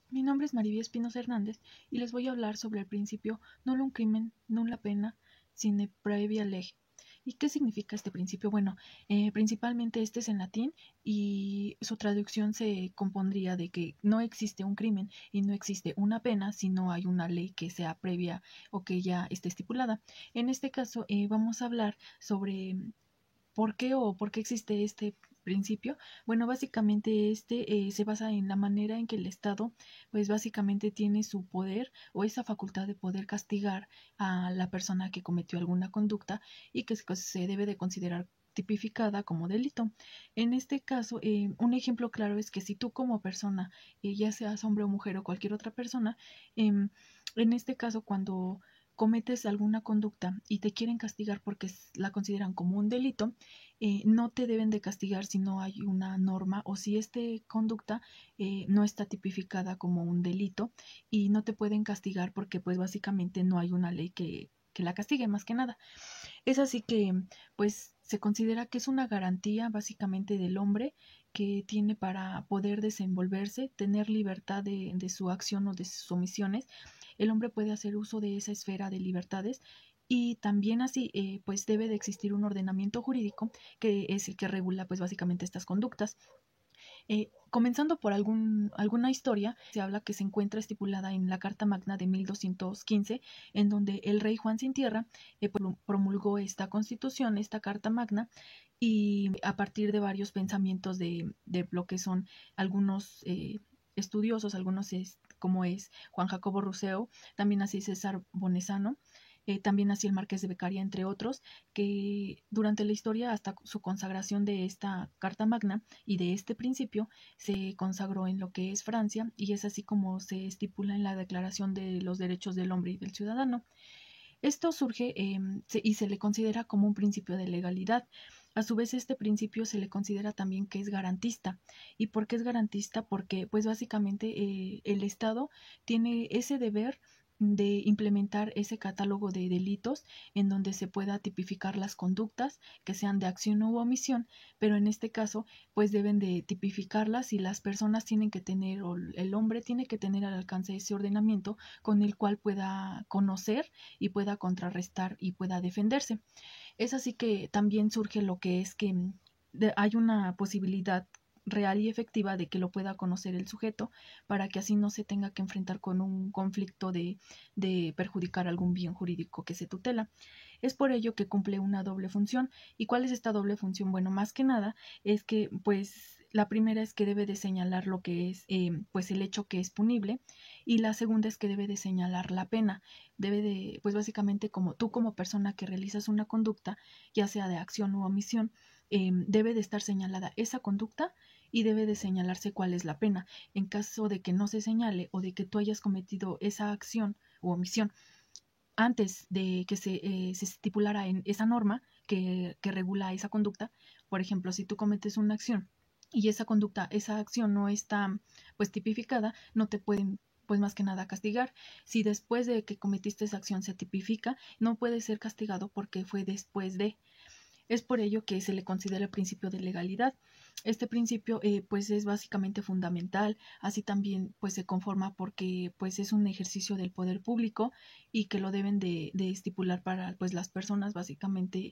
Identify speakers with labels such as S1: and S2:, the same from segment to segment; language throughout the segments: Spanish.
S1: Mi nombre es Maribí Espinosa Hernández y les voy a hablar sobre el principio nullum crimen, nulla pena, sine previa lege. ¿Y qué significa este principio? Bueno, principalmente este es en latín y su traducción se compondría de que no existe un crimen y no existe una pena si no hay una ley que sea previa o que ya esté estipulada. En este caso vamos a hablar sobre por qué existe este principio. Bueno, básicamente se basa en la manera en que el Estado, pues básicamente tiene su poder o esa facultad de poder castigar a la persona que cometió alguna conducta y que se debe de considerar tipificada como delito. En este caso, un ejemplo claro es que si tú como persona, ya seas hombre o mujer o cualquier otra persona, en este caso cuando cometes alguna conducta y te quieren castigar porque la consideran como un delito, no te deben de castigar si no hay una norma o si esta conducta no está tipificada como un delito y no te pueden castigar porque pues básicamente no hay una ley que la castigue más que nada. Es así que pues se considera que es una garantía básicamente del hombre que tiene para poder desenvolverse, tener libertad de su acción o de sus omisiones. El hombre puede hacer uso de esa esfera de libertades y también así pues debe de existir un ordenamiento jurídico que es el que regula pues básicamente estas conductas. Comenzando por alguna historia, se habla que se encuentra estipulada en la Carta Magna de 1215, en donde el rey Juan Sin Tierra promulgó esta constitución, esta Carta Magna, y a partir de varios pensamientos de lo que son algunos estudiosos, algunos como es Juan Jacobo Rousseau, también así César Bonesano, también así el Marqués de Beccaria, entre otros, que durante la historia hasta su consagración de esta Carta Magna y de este principio se consagró en lo que es Francia y es así como se estipula en la Declaración de los Derechos del Hombre y del Ciudadano. Esto surge y se le considera como un principio de legalidad. A su vez, este principio se le considera también que es garantista. ¿Y por qué es garantista? Porque, pues básicamente, el Estado tiene ese deber de implementar ese catálogo de delitos en donde se pueda tipificar las conductas que sean de acción u omisión, pero en este caso pues deben de tipificarlas y las personas tienen que tener o el hombre tiene que tener al alcance ese ordenamiento con el cual pueda conocer y pueda contrarrestar y pueda defenderse. Es así que también surge lo que es que hay una posibilidad real y efectiva de que lo pueda conocer el sujeto para que así no se tenga que enfrentar con un conflicto de perjudicar algún bien jurídico que se tutela. Es por ello que cumple una doble función. ¿Y cuál es esta doble función? Bueno, más que nada es que pues la primera es que debe de señalar lo que es pues el hecho que es punible y la segunda es que debe de señalar la pena. Debe de, pues básicamente como tú como persona que realizas una conducta, ya sea de acción u omisión, debe de estar señalada esa conducta y debe de señalarse cuál es la pena. En caso de que no se señale o de que tú hayas cometido esa acción u omisión antes de que se estipulara en esa norma que regula esa conducta, por ejemplo, si tú cometes una acción y esa conducta, esa acción no está pues tipificada, no te pueden pues más que nada castigar. Si después de que cometiste esa acción se tipifica, no puede ser castigado porque fue después de. Es por ello que se le considera el principio de legalidad. Este principio pues es básicamente fundamental, así también pues se conforma porque pues es un ejercicio del poder público y que lo deben de estipular para pues las personas básicamente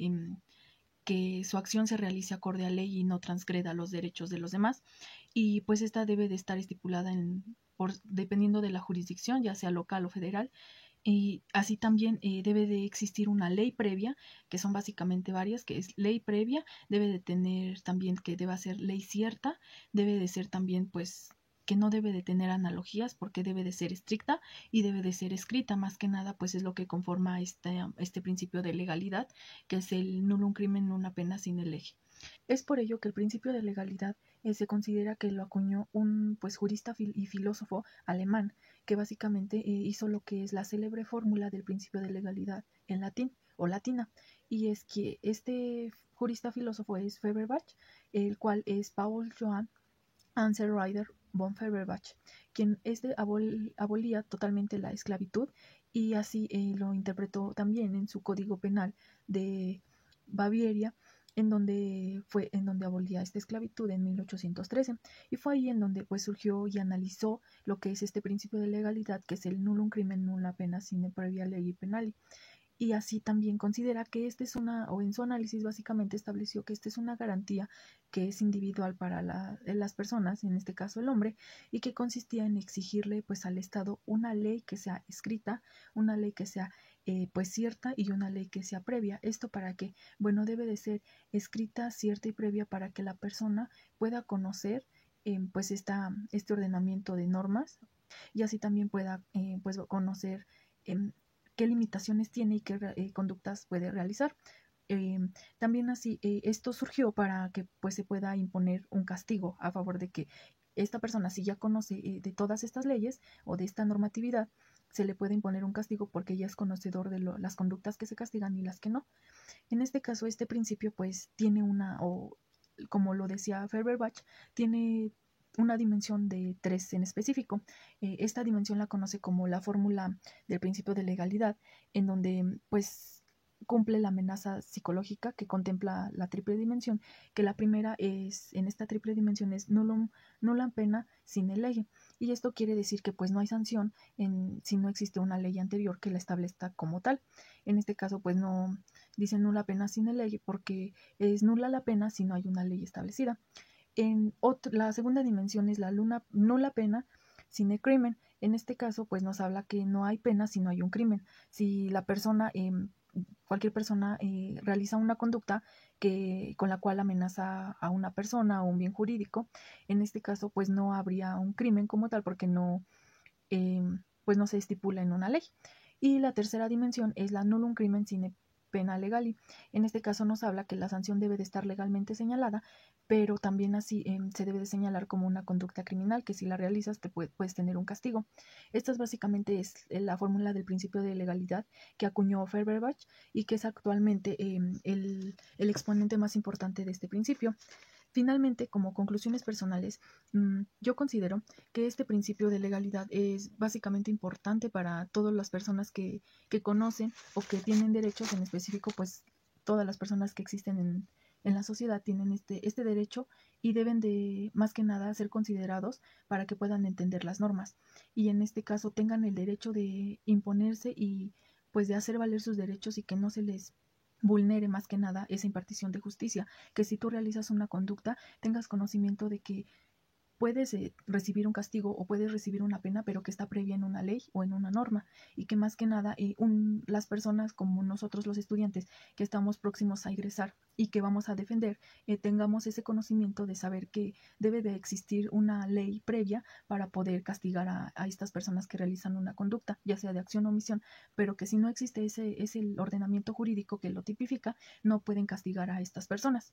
S1: que su acción se realice acorde a ley y no transgreda los derechos de los demás y pues esta debe de estar estipulada dependiendo de la jurisdicción, ya sea local o federal, y así también debe de existir una ley previa, que son básicamente varias, que es ley previa, debe de tener también que deba ser ley cierta, debe de ser también pues que no debe de tener analogías porque debe de ser estricta y debe de ser escrita, más que nada pues es lo que conforma este principio de legalidad, que es el nullum crimen nulla pena sine lege. Es por ello que el principio de legalidad se considera que lo acuñó un pues jurista y filósofo alemán que básicamente hizo lo que es la célebre fórmula del principio de legalidad en latín o latina, y es que este jurista filósofo es Feuerbach, el cual es Paul Johann Anselm von Feuerbach, quien abolía totalmente la esclavitud y así lo interpretó también en su código penal de Baviera, en donde abolía esta esclavitud en 1813, y fue ahí en donde pues surgió y analizó lo que es este principio de legalidad, que es el nullum crimen nulla pena sine previa legi penali. Y así también considera que o en su análisis básicamente estableció que esta es una garantía que es individual para las personas, en este caso el hombre, y que consistía en exigirle pues al Estado una ley que sea escrita, una ley que sea pues cierta y una ley que sea previa. Esto para que, bueno, debe de ser escrita, cierta y previa para que la persona pueda conocer pues este ordenamiento de normas, y así también pueda pues conocer qué limitaciones tiene y qué conductas puede realizar. Eh, También así, esto surgió para que pues se pueda imponer un castigo a favor de que esta persona, si ya conoce de todas estas leyes o de esta normatividad, se le puede imponer un castigo porque ya es conocedor de las conductas que se castigan y las que no. En este caso, este principio pues tiene o como lo decía Feuerbach, tiene una dimensión de 3 en específico. Esta dimensión la conoce como la fórmula del principio de legalidad, en donde pues cumple la amenaza psicológica que contempla la triple dimensión, que la primera es, en esta triple dimensión, es nulla pena sine lege, y esto quiere decir que pues no hay sanción si no existe una ley anterior que la establezca como tal. En este caso pues no dice nula pena sine lege porque es nula la pena si no hay una ley establecida. La segunda dimensión es la nula pena sine crimen. En este caso, pues nos habla que no hay pena si no hay un crimen. Si la persona, cualquier persona realiza una conducta con la cual amenaza a una persona o un bien jurídico, en este caso, pues no habría un crimen como tal porque eh, pues no se estipula en una ley. Y la tercera dimensión es la nullum crimen sine pena legali. En este caso nos habla que la sanción debe de estar legalmente señalada, pero también así se debe de señalar como una conducta criminal, que si la realizas puedes tener un castigo. Esta es básicamente la fórmula del principio de legalidad que acuñó Feuerbach y que es actualmente el exponente más importante de este principio. Finalmente, como conclusiones personales, yo considero que este principio de legalidad es básicamente importante para todas las personas que conocen o que tienen derechos, en específico, pues todas las personas que existen en la sociedad tienen este derecho y deben de, más que nada, ser considerados para que puedan entender las normas. Y en este caso tengan el derecho de imponerse y pues de hacer valer sus derechos y que no se les vulnere más que nada esa impartición de justicia, que si tú realizas una conducta tengas conocimiento de que puedes recibir un castigo o puedes recibir una pena, pero que está previa en una ley o en una norma, y que más que nada las personas como nosotros los estudiantes que estamos próximos a ingresar y que vamos a defender, tengamos ese conocimiento de saber que debe de existir una ley previa para poder castigar a estas personas que realizan una conducta, ya sea de acción o omisión, pero que si no existe ese ordenamiento jurídico que lo tipifica, no pueden castigar a estas personas.